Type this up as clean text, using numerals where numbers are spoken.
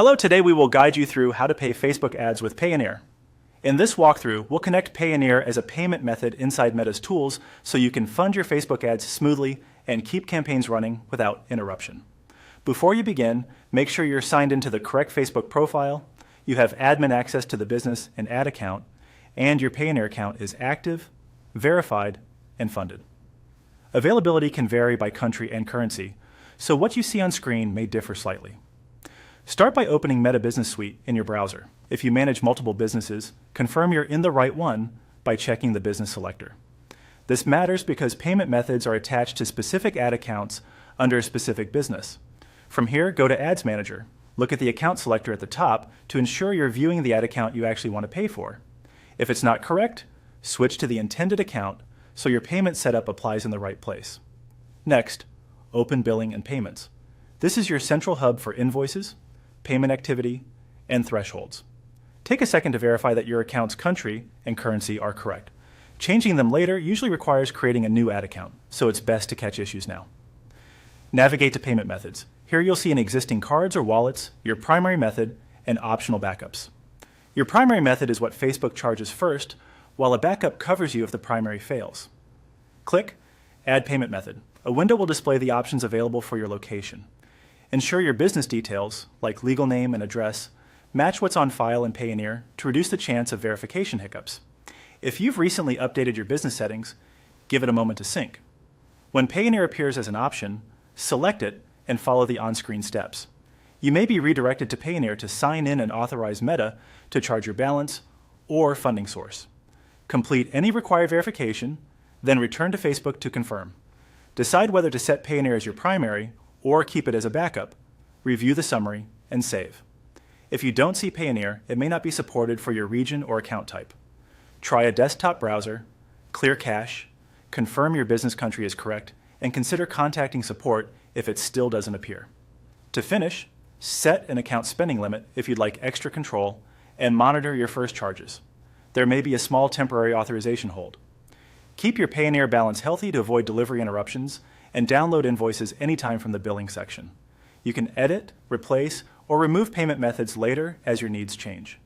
Hello, today we will guide you through how to pay Facebook ads with Payoneer. In this walkthrough, we'll connect Payoneer as a payment method inside Meta's tools so you can fund your Facebook ads smoothly and keep campaigns running without interruption. Before you begin, make sure you're signed into the correct Facebook profile, you have admin access to the business and ad account, and your Payoneer account is active, verified, and funded. Availability can vary by country and currency, so what you see on screen may differ slightly. Start by opening Meta Business Suite in your browser. If you manage multiple businesses, confirm you're in the right one by checking the business selector. This matters because payment methods are attached to specific ad accounts under a specific business. From here, go to Ads Manager. Look at the account selector at the top to ensure you're viewing the ad account you actually want to pay for. If it's not correct, switch to the intended account so your payment setup applies in the right place. Next, open Billing and Payments. This is your central hub for invoices, payment activity, and thresholds. Take a second to verify that your account's country and currency are correct. Changing them later usually requires creating a new ad account, so it's best to catch issues now. Navigate to Payment Methods. Here you'll see an existing cards or wallets, your primary method, and optional backups. Your primary method is what Facebook charges first, while a backup covers you if the primary fails. Click Add Payment Method. A window will display the options available for your location. Ensure your business details, like legal name and address, match what's on file in Payoneer to reduce the chance of verification hiccups. If you've recently updated your business settings, give it a moment to sync. When Payoneer appears as an option, select it and follow the on-screen steps. You may be redirected to Payoneer to sign in and authorize Meta to charge your balance or funding source. Complete any required verification, then return to Facebook to confirm. Decide whether to set Payoneer as your primary or keep it as a backup. Review the summary and save. If you don't see Payoneer, it may not be supported for your region or account type. Try a desktop browser, clear cache, confirm your business country is correct, and consider contacting support if it still doesn't appear. To finish, set an account spending limit if you'd like extra control, and monitor your first charges. There may be a small temporary authorization hold. Keep your Payoneer balance healthy to avoid delivery interruptions, and download invoices anytime from the billing section. You can edit, replace, or remove payment methods later as your needs change.